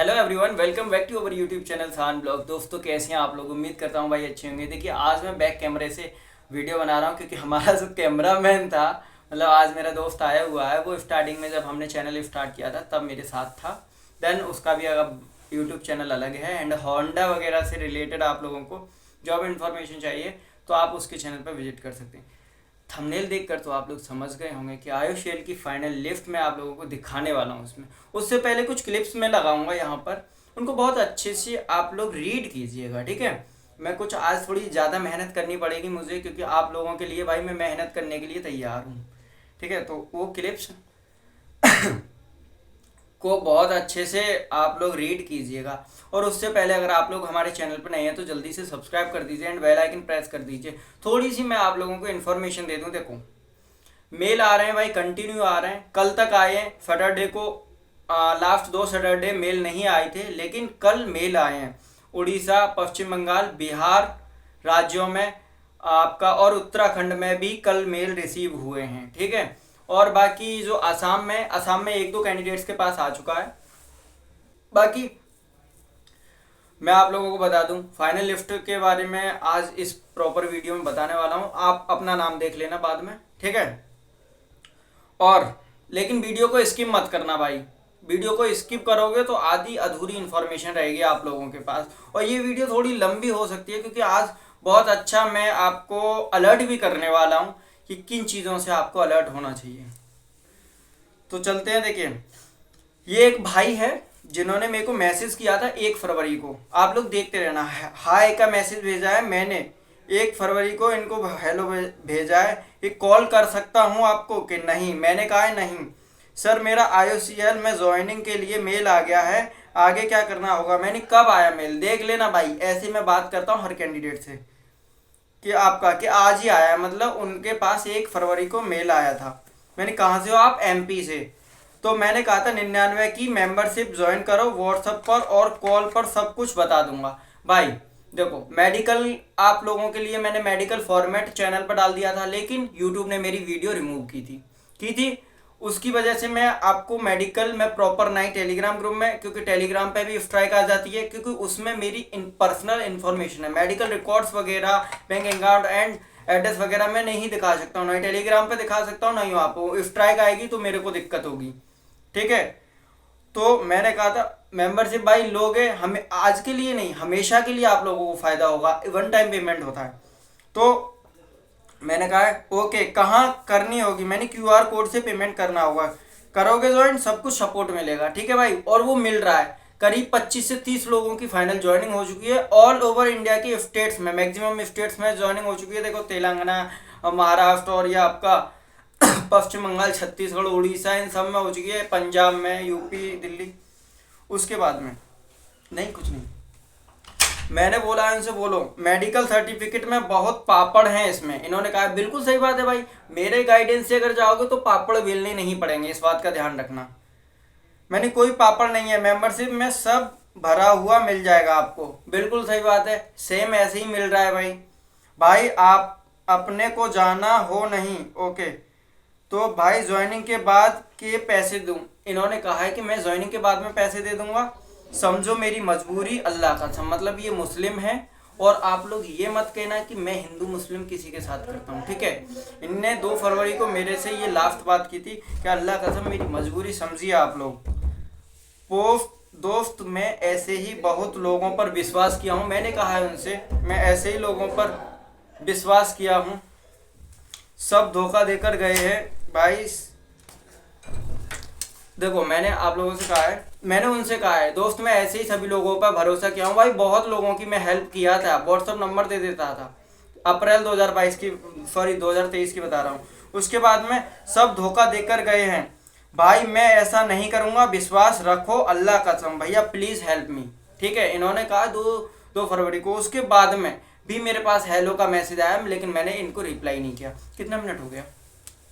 Hello everyone, welcome back to our YouTube channel Shaan blog. दोस्तों कैसे हैं आप लोग? उम्मीद करता हूँ भाई अच्छे होंगे। देखिए आज मैं बैक कैमरे से वीडियो बना रहा हूँ क्योंकि हमारा जो कैमरामैन था, मतलब आज मेरा दोस्त आया हुआ है, वो स्टार्टिंग में जब हमने चैनल स्टार्ट किया था तब मेरे साथ था। देन उसका भी अब यूट्यूब चैनल अलग है एंड होंडा वगैरह से रिलेटेड आप लोगों को जॉब इन्फॉर्मेशन चाहिए तो आप उसके चैनल पर विजिट कर सकते हैं। थंबनेल देखकर तो आप लोग समझ गए होंगे कि आयुषेल की फाइनल लिफ्ट मैं आप लोगों को दिखाने वाला हूँ। उसमें उससे पहले कुछ क्लिप्स मैं लगाऊंगा यहाँ पर, उनको बहुत अच्छे से आप लोग रीड कीजिएगा, ठीक है। मैं कुछ आज थोड़ी ज़्यादा मेहनत करनी पड़ेगी मुझे क्योंकि आप लोगों के लिए भाई मैं मेहनत करने के लिए तैयार हूँ, ठीक है। तो वो क्लिप्स को बहुत अच्छे से आप लोग रीड कीजिएगा। और उससे पहले अगर आप लोग हमारे चैनल पर नए हैं तो जल्दी से सब्सक्राइब कर दीजिए एंड बेल आइकन प्रेस कर दीजिए। थोड़ी सी मैं आप लोगों को इन्फॉर्मेशन दे दूं। देखो मेल आ रहे हैं भाई, कंटिन्यू आ रहे हैं, कल तक आए हैं। सैटरडे को लास्ट 2 सैटरडे मेल नहीं आए थे लेकिन कल मेल आए हैं। उड़ीसा, पश्चिम बंगाल, बिहार राज्यों में आपका और उत्तराखंड में भी कल मेल रिसीव हुए हैं, ठीक है। और बाकी जो असम में 1-2 कैंडिडेट्स के पास आ चुका है। बाकी मैं आप लोगों को बता दूं फाइनल लिस्ट के बारे में आज इस प्रॉपर वीडियो में बताने वाला हूं। आप अपना नाम देख लेना बाद में, ठीक है। और लेकिन वीडियो को स्किप मत करना भाई, वीडियो को स्किप करोगे तो आधी अधूरी इन्फॉर्मेशन रहेगी आप लोगों के पास और ये वीडियो थोड़ी लंबी हो सकती है क्योंकि आज बहुत अच्छा मैं आपको अलर्ट भी करने वाला हूँ कि किन चीज़ों से आपको अलर्ट होना चाहिए। तो चलते हैं। देखिए ये एक भाई है जिन्होंने मेरे को मैसेज किया था 1 फरवरी को, आप लोग देखते रहना। हाय का मैसेज भेजा है मैंने 1 फरवरी को, इनको हेलो भेजा है। ये कॉल कर सकता हूँ आपको कि नहीं? मैंने कहा है नहीं सर, मेरा IOCL में ज्वाइनिंग के लिए मेल आ गया है, आगे क्या करना होगा? मैंने कब आया मेल देख लेना भाई। ऐसे मैं बात करता हूँ हर कैंडिडेट से कि आपका कि आज ही आया, मतलब उनके पास 1 फरवरी को मेल आया था। मैंने कहाँ से हो आप? MP से। तो मैंने कहा था 99 की मेंबरशिप ज्वाइन करो, व्हाट्सएप पर और कॉल पर सब कुछ बता दूंगा। भाई देखो मेडिकल आप लोगों के लिए मैंने मेडिकल फॉर्मेट चैनल पर डाल दिया था लेकिन यूट्यूब ने मेरी वीडियो रिमूव की थी। उसकी वजह से मैं आपको मेडिकल में प्रॉपर नहीं टेलीग्राम ग्रुप में, क्योंकि टेलीग्राम पे भी स्ट्राइक आ जाती है क्योंकि उसमें मेरी पर्सनल इन्फॉर्मेशन है, मेडिकल रिकॉर्ड्स वगैरह, बैंक अकाउंट एंड एड्रेस वगैरह मैं नहीं दिखा सकता हूँ, नहीं टेलीग्राम पे दिखा सकता हूँ, नहीं आपको स्ट्राइक आएगी तो मेरे को दिक्कत होगी, ठीक है। तो मैंने कहा था मेंबरशिप भाई लोगे, हमें आज के लिए नहीं हमेशा के लिए आप लोगों को फायदा होगा, 1 टाइम पेमेंट होता है। तो मैंने कहा है ओके, कहाँ करनी होगी? मैंने QR कोड से पेमेंट करना होगा, करोगे ज्वाइन सब कुछ सपोर्ट मिलेगा, ठीक है भाई। और वो मिल रहा है। करीब 25 से 30 लोगों की फाइनल ज्वाइनिंग हो चुकी है ऑल ओवर इंडिया के स्टेट्स में, मैक्सिमम स्टेट्स में ज्वाइनिंग हो चुकी है। देखो तेलंगाना, महाराष्ट्र और ये आपका पश्चिम बंगाल, छत्तीसगढ़, उड़ीसा, इन सब में हो चुकी है, पंजाब में, यूपी, दिल्ली। उसके बाद में नहीं कुछ नहीं, मैंने बोला इनसे बोलो मेडिकल सर्टिफिकेट में बहुत पापड़ हैं इसमें। इन्होंने कहा बिल्कुल सही बात है भाई, मेरे गाइडेंस से अगर जाओगे तो पापड़ बेलने नहीं पड़ेंगे, इस बात का ध्यान रखना। मैंने कोई पापड़ नहीं है, मेंबरशिप में सब भरा हुआ मिल जाएगा आपको। बिल्कुल सही बात है, सेम ऐसे ही मिल रहा है भाई। भाई आप अपने को जाना हो नहीं, ओके। तो भाई ज्वाइनिंग के बाद के पैसे दूं? इन्होंने कहा है कि मैं ज्वाइनिंग के बाद में पैसे दे दूंगा। समझो मेरी मजबूरी अल्लाह का कसम, मतलब ये मुस्लिम है और आप लोग ये मत कहना कि मैं हिंदू मुस्लिम किसी के साथ करता हूँ, ठीक है। इनने 2 फरवरी को मेरे से ये लास्ट बात की थी कि अल्लाह का कसम मेरी मजबूरी समझिए आप लोग। दोस्त मैं ऐसे ही बहुत लोगों पर विश्वास किया हूँ, मैंने कहा है उनसे मैं ऐसे ही लोगों पर विश्वास किया हूँ, सब धोखा देकर गए हैं भाई। देखो मैंने आप लोगों से कहा है, मैंने उनसे कहा है दोस्त मैं ऐसे ही सभी लोगों पर भरोसा किया हूँ भाई। बहुत लोगों की मैं हेल्प किया था, व्हाट्सअप नंबर दे देता था। अप्रैल 2022 की, सॉरी 2023 की बता रहा हूँ। उसके बाद में सब धोखा देकर गए हैं भाई, मैं ऐसा नहीं करूँगा, विश्वास रखो अल्लाह कसम भैया, प्लीज़ हेल्प मी, ठीक है। इन्होंने कहा 2 फरवरी को। उसके बाद में भी मेरे पास हेलो का मैसेज आया लेकिन मैंने इनको रिप्लाई नहीं किया। कितना मिनट हो गया?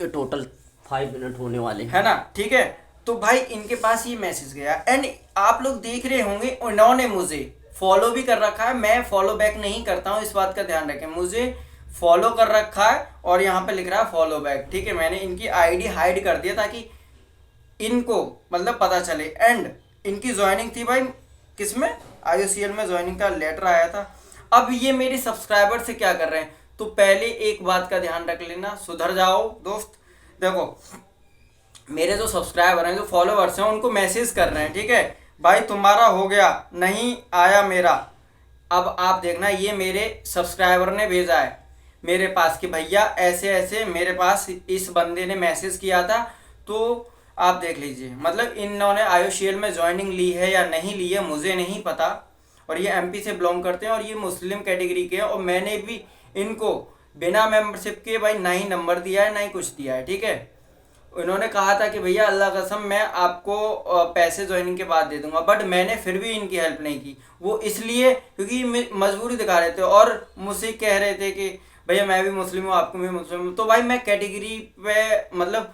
ये टोटल 5 मिनट होने वाले हैं, है ना, ठीक है। तो भाई इनके पास ये मैसेज गया एंड आप लोग देख रहे होंगे इन्होंने मुझे फॉलो भी कर रखा है। मैं फॉलो बैक नहीं करता हूँ, इस बात का ध्यान रखें। मुझे फॉलो कर रखा है और यहाँ पे लिख रहा है फॉलो बैक, ठीक है। मैंने इनकी ID हाइड कर दिया ताकि इनको मतलब पता चले। एंड इनकी ज्वाइनिंग थी भाई, किसमें, IOCL में ज्वाइनिंग का लेटर आया था। अब ये मेरे सब्सक्राइबर से क्या कर रहे हैं, तो पहले एक बात का ध्यान रख लेना, सुधर जाओ दोस्त। देखो मेरे जो सब्सक्राइबर हैं, जो फॉलोअर्स हैं, उनको मैसेज कर रहे हैं, ठीक है भाई तुम्हारा हो गया, नहीं आया मेरा। अब आप देखना, ये मेरे सब्सक्राइबर ने भेजा है मेरे पास कि भैया ऐसे ऐसे मेरे पास इस बंदे ने मैसेज किया था, तो आप देख लीजिए। मतलब इन्होंने IOCL में ज्वाइनिंग ली है या नहीं ली है मुझे नहीं पता, और ये MP से बिलोंग करते हैं और ये मुस्लिम कैटेगरी के हैं, और मैंने भी इनको बिना मेंबरशिप के भाई ना ही नंबर दिया है ना ही कुछ दिया है, ठीक है। इन्होंने कहा था कि भैया अल्लाह कसम मैं आपको पैसे ज्वाइनिंग के बाद दे दूंगा, बट मैंने फिर भी इनकी हेल्प नहीं की। वो इसलिए क्योंकि मजबूरी दिखा रहे थे और मुझसे कह रहे थे कि भैया मैं भी मुस्लिम हूँ, आपको भी मुस्लिम हूँ। तो भाई मैं कैटेगरी पे, मतलब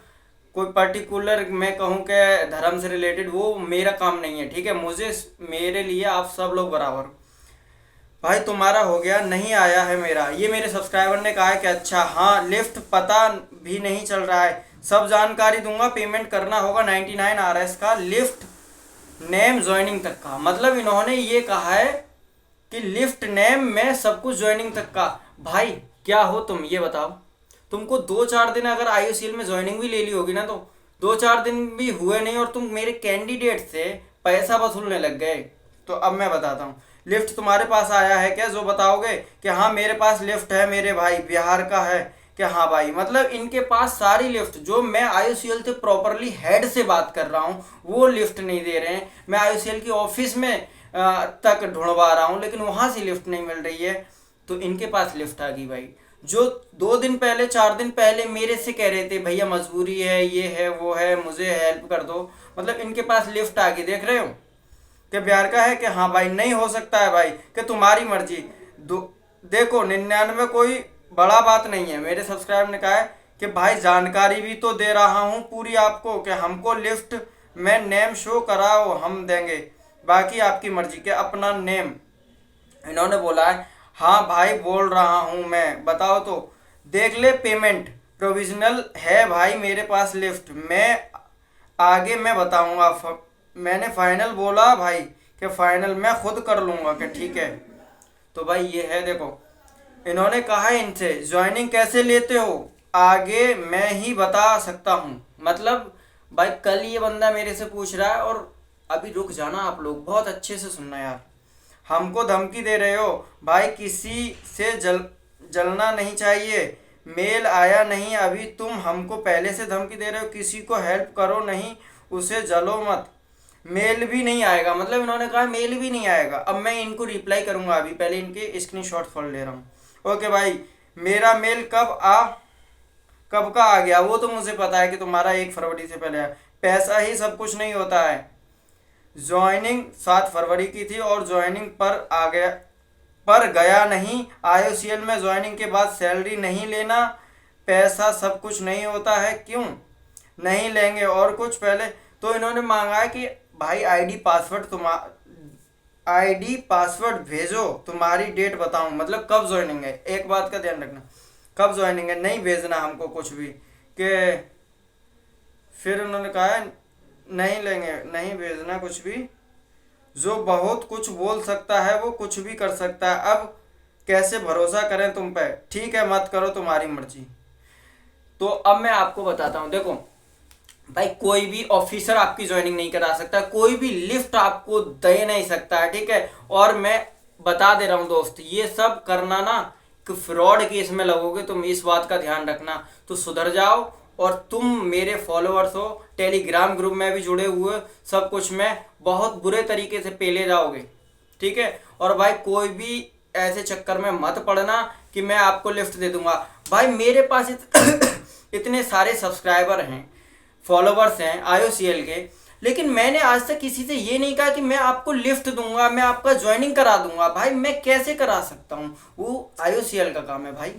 कोई पर्टिकुलर मैं कहूँ कि धर्म से रिलेटेड, वो मेरा काम नहीं है, ठीक है। मुझे, मेरे लिए आप सब लोग बराबर हो। भाई तुम्हारा हो गया, नहीं आया है मेरा, ये मेरे सब्सक्राइबर ने कहा है कि अच्छा हाँ, लिफ्ट पता भी नहीं चल रहा है, सब जानकारी दूंगा, पेमेंट करना होगा 99 RS का, लिफ्ट नेम ज्वाइनिंग तक का। मतलब इन्होंने ये कहा है कि लिफ्ट नेम में सब कुछ ज्वाइनिंग तक का। भाई क्या हो तुम, ये बताओ। तुमको 2-4 दिन अगर IOCL में ज्वाइनिंग भी ले ली होगी ना, तो 2-4 दिन भी हुए नहीं और तुम मेरे कैंडिडेट से पैसा वसूलने लग गए। तो अब मैं बताता हूँ, लिफ्ट तुम्हारे पास आया है क्या, जो बताओगे कि हाँ मेरे पास लिफ्ट है मेरे भाई, बिहार का है कि हाँ भाई। मतलब इनके पास सारी लिफ्ट, जो मैं IOCL से प्रॉपरली हेड से बात कर रहा हूँ वो लिफ्ट नहीं दे रहे हैं। मैं IOCL की ऑफिस में तक ढूंढवा रहा हूँ, लेकिन वहाँ से लिफ्ट नहीं मिल रही है, तो इनके पास लिफ्ट आ गई भाई। जो 2 दिन पहले 4 दिन पहले मेरे से कह रहे थे भैया मजबूरी है, ये है वो है, मुझे हेल्प कर दो, मतलब इनके पास लिफ्ट आ गई। देख रहे हो कि बिहार का है कि हाँ भाई नहीं हो सकता है भाई, कि तुम्हारी मर्जी। देखो 99 कोई बड़ा बात नहीं है। मेरे सब्सक्राइबर ने कहा है कि भाई जानकारी भी तो दे रहा हूँ पूरी आपको, कि हमको लिफ्ट में नेम शो कराओ, हम देंगे, बाकी आपकी मर्जी। के अपना नेम इन्होंने बोला है, हाँ भाई बोल रहा हूँ मैं, बताओ तो। देख ले पेमेंट प्रोविजनल है भाई मेरे पास लिफ्ट, मैं आगे मैं बताऊँगा। मैंने फाइनल बोला भाई कि फाइनल मैं खुद कर लूँगा, कि ठीक है। तो भाई ये है, देखो इन्होंने कहा इनसे ज्वाइनिंग कैसे लेते हो आगे मैं ही बता सकता हूँ। मतलब भाई कल ये बंदा मेरे से पूछ रहा है, और अभी रुक जाना आप लोग, बहुत अच्छे से सुनना यार। हमको धमकी दे रहे हो भाई, किसी से जलना नहीं चाहिए, मेल आया नहीं अभी, तुम हमको पहले से धमकी दे रहे हो, किसी को हेल्प करो नहीं, उसे जलो मत, मेल भी नहीं आएगा। मतलब इन्होंने कहा मेल भी नहीं आएगा। अब मैं इनको रिप्लाई करूंगा, अभी पहले इनके स्क्रीनशॉट फोड़ ले रहा हूँ। ओके भाई, मेरा मेल कब का आ गया वो तो मुझे पता है कि तुम्हारा 1 फरवरी से पहले आया। पैसा ही सब कुछ नहीं होता है। ज्वाइनिंग 7 फरवरी की थी और ज्वाइनिंग पर गया नहीं। IOCL में ज्वाइनिंग के बाद सैलरी नहीं लेना, पैसा सब कुछ नहीं होता है, क्यों नहीं लेंगे और कुछ पहले। तो इन्होंने मांगा है कि भाई आईडी पासवर्ड भेजो, तुम्हारी डेट बताऊं, मतलब कब ज्वाइनिंग है। एक बात का ध्यान रखना, कब ज्वाइनिंग है, नहीं भेजना हमको कुछ भी। कि फिर उन्होंने कहा है नहीं लेंगे, नहीं भेजना कुछ भी, जो बहुत कुछ बोल सकता है वो कुछ भी कर सकता है, अब कैसे भरोसा करें तुम पे, ठीक है मत करो तुम्हारी मर्जी। तो अब मैं आपको बताता हूँ, देखो भाई कोई भी ऑफिसर आपकी ज्वाइनिंग नहीं करा सकता, कोई भी लिफ्ट आपको दे नहीं सकता है, ठीक है। और मैं बता दे रहा हूँ दोस्त, ये सब करना ना कि फ्रॉड केस में लगोगे, तुम इस बात का ध्यान रखना। तो सुधर जाओ, और तुम मेरे फॉलोअर्स हो, टेलीग्राम ग्रुप में भी जुड़े हुए, सब कुछ में बहुत बुरे तरीके से पेले जाओगे, ठीक है। और भाई कोई भी ऐसे चक्कर में मत पड़ना कि मैं आपको लिफ्ट दे दूंगा। भाई मेरे पास इतने सारे सब्सक्राइबर हैं, फॉलोवर्स हैं IOCL के, लेकिन मैंने आज तक किसी से ये नहीं कहा कि मैं आपको लिफ्ट दूंगा, मैं आपका ज्वाइनिंग करा दूंगा। भाई मैं कैसे करा सकता हूँ, वो IOCL का काम है भाई,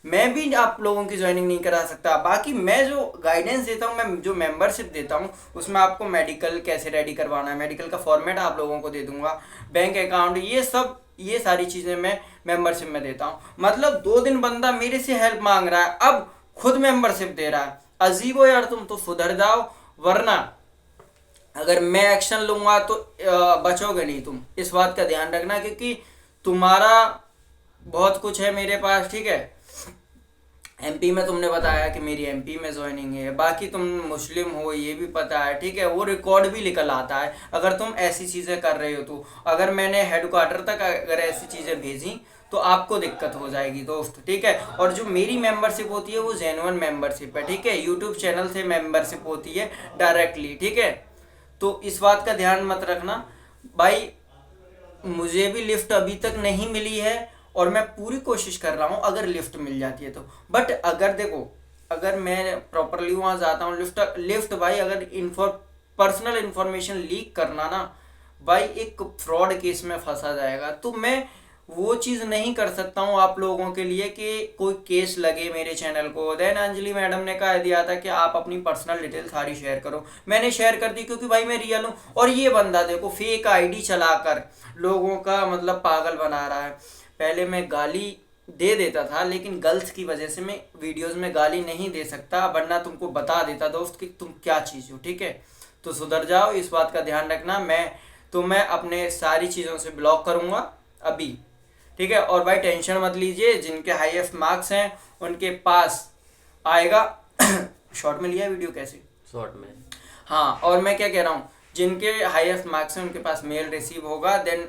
मैं भी आप लोगों की ज्वाइनिंग नहीं करा सकता। बाकी मैं जो गाइडेंस देता हूँ, मैं जो मेंबरशिप देता हूँ, उसमें आपको मेडिकल कैसे रेडी करवाना है, मेडिकल का फॉर्मेट आप लोगों को दे दूंगा, बैंक अकाउंट, ये सारी चीज़ें मैं मेंबरशिप में देता हूँ। मतलब 2 दिन बंदा मेरे से हेल्प मांग रहा है, अब खुद मेंबरशिप दे रहा है। अजीब हो यार तुम, तो सुधर जाओ, वरना अगर मैं एक्शन लूंगा तो बचोगे नहीं तुम, इस बात का ध्यान रखना, क्योंकि तुम्हारा बहुत कुछ है मेरे पास, ठीक है। एमपी में तुमने बताया कि मेरी एमपी में ज्वाइनिंग है, बाकी तुम मुस्लिम हो ये भी पता है, ठीक है, वो रिकॉर्ड भी निकल आता है अगर तुम ऐसी चीज़ें कर रहे हो तो। अगर मैंने हेडक्वार्टर तक अगर ऐसी चीज़ें भेजी तो आपको दिक्कत हो जाएगी दोस्त, ठीक है। और जो मेरी मेंबरशिप होती है वो जेन्युइन मेंबरशिप है, ठीक है, यूट्यूब चैनल से मेंबरशिप होती है डायरेक्टली, ठीक है। तो इस बात का ध्यान मत रखना भाई। मुझे भी लिफ्ट अभी तक नहीं मिली है और मैं पूरी कोशिश कर रहा हूँ अगर लिफ्ट मिल जाती है तो। बट अगर देखो, अगर मैं प्रॉपरली वहाँ जाता हूँ, लिफ्ट भाई अगर पर्सनल इंफॉर्मेशन लीक करना ना भाई एक फ्रॉड केस में फंसा जाएगा, तो मैं वो चीज़ नहीं कर सकता हूँ आप लोगों के लिए कि कोई केस लगे मेरे चैनल को। देन अंजलि मैडम ने कह दिया था कि आप अपनी पर्सनल डिटेल सारी शेयर करो, मैंने शेयर कर दी क्योंकि भाई मैं रियल हूँ। और ये बंदा देखो फेक आईडी चलाकर लोगों का मतलब पागल बना रहा है। पहले मैं गाली दे देता था लेकिन गर्ल्स की वजह से मैं वीडियोस में गाली नहीं दे सकता, वरना तुमको बता देता दोस्त कि तुम क्या चीज़ हो, ठीक है। तो सुधर जाओ, इस बात का ध्यान रखना। मैं अपने सारी चीज़ों से ब्लॉक करूँगा अभी, ठीक है। और भाई टेंशन मत लीजिए, जिनके हाईएस्ट मार्क्स हैं उनके पास आएगा। शॉर्ट में लिया वीडियो कैसे? शॉर्ट में। हाँ, और मैं क्या कह रहा हूँ, जिनके हाईएस्ट मार्क्स हैं उनके पास मेल रिसीव होगा। देन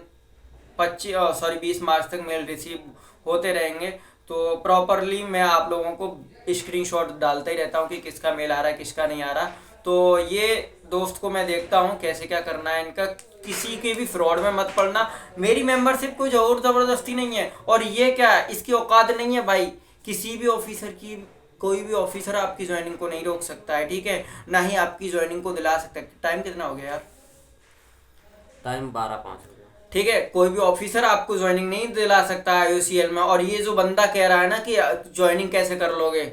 20 मार्च तक मेल रिसीव होते रहेंगे। तो प्रॉपरली मैं आप लोगों को स्क्रीनशॉट डालता ही रहता हूँ कि किसका मेल आ रहा है किसका नहीं आ रहा। तो ये दोस्त को मैं देखता हूँ कैसे क्या करना है इनका, किसी के भी फ्रॉड में मत पड़ना। मेरी मेंबरशिप कोई जोर ज़बरदस्ती नहीं है, और ये क्या इसकी औकात नहीं है भाई, किसी भी ऑफिसर की, कोई भी ऑफिसर आपकी ज्वाइनिंग को नहीं रोक सकता है, ठीक है, ना ही आपकी ज्वाइनिंग को दिला सकता है। टाइम कितना हो गया यार? टाइम 12:05 हो गया। ठीक है, कोई भी ऑफिसर आपको ज्वाइनिंग नहीं दिला सकता है IOCL में। और ये जो बंदा कह रहा है ना कि ज्वाइनिंग कैसे कर लोगे,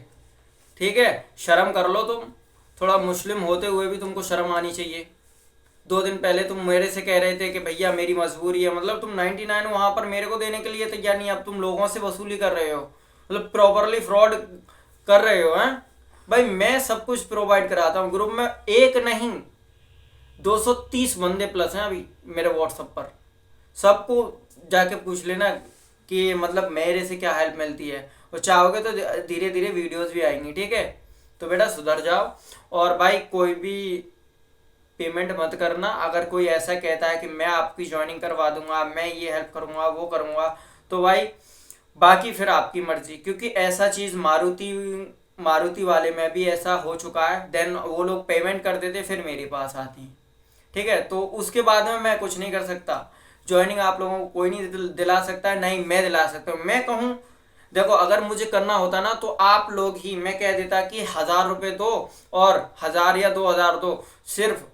ठीक है, शर्म कर लो तुम। थोड़ा मुस्लिम होते हुए भी तुमको शर्म आनी चाहिए। 2 दिन पहले तुम मेरे से कह रहे थे कि भैया मेरी मजबूरी है, मतलब तुम 99 वहां पर मेरे को देने के लिए तैयार नहीं, अब तुम लोगों से वसूली कर रहे हो, मतलब प्रॉपरली फ्रॉड कर रहे हो हैं भाई। मैं सब कुछ प्रोवाइड कराता हूँ ग्रुप में, एक नहीं 230 बंदे प्लस हैं अभी मेरे व्हाट्सएप पर। सबको जाके पूछ लेना कि मतलब मेरे से क्या हेल्प मिलती है, और चाहोगे तो धीरे धीरे वीडियोस भी आएंगी, ठीक है। तो बेटा सुधर जाओ। और भाई कोई भी पेमेंट मत करना। अगर कोई ऐसा कहता है कि मैं आपकी ज्वाइनिंग करवा दूंगा, मैं ये हेल्प करूंगा वो करूंगा, तो भाई बाकी फिर आपकी मर्जी, क्योंकि ऐसा चीज़ मारुति वाले में भी ऐसा हो चुका है। देन वो लोग पेमेंट कर देते फिर मेरे पास आती हैं, ठीक है। तो उसके बाद में मैं कुछ नहीं कर सकता। ज्वाइनिंग आप लोगों को कोई नहीं दिला सकता है, नहीं मैं दिला सकता हूँ। मैं कहूँ देखो, अगर मुझे करना होता ना तो आप लोग ही, मैं कह देता कि 1000 रुपये दो और 1000 या 2000 दो, सिर्फ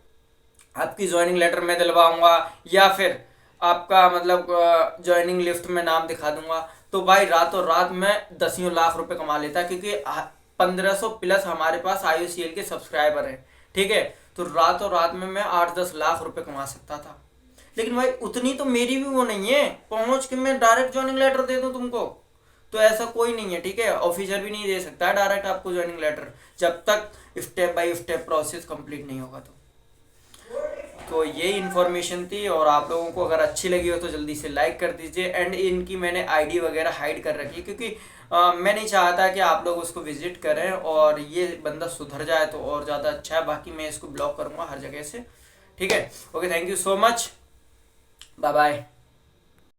आपकी ज्वाइनिंग लेटर में दिलवाऊंगा, या फिर आपका मतलब ज्वाइनिंग लिस्ट में नाम दिखा दूंगा। तो भाई रातों रात में 10 लाख रुपए कमा लेता, क्योंकि 1500 प्लस हमारे पास IOCL के सब्सक्राइबर हैं, ठीक है। तो रातों रात में मैं 8-10 लाख रुपए कमा सकता था। लेकिन भाई उतनी तो मेरी भी वो नहीं है पहुंच कि मैं डायरेक्ट ज्वाइनिंग लेटर दे दूं तुमको। तो ऐसा कोई नहीं है, ठीक है। ऑफिसर भी नहीं दे सकता है डायरेक्ट आपको ज्वाइनिंग लेटर, जब तक step by step process complete नहीं होगा। तो ये इन्फॉर्मेशन थी, और आप लोगों को अगर अच्छी लगी हो तो जल्दी से लाइक कर दीजिए। एंड इनकी मैंने आईडी वगैरह हाइड कर रखी है, क्योंकि मैं नहीं चाहता कि आप लोग उसको विजिट करें, और ये बंदा सुधर जाए तो और ज़्यादा अच्छा है। बाकी मैं इसको ब्लॉक करूँगा हर जगह से, ठीक है। Okay, thank you so much, bye bye.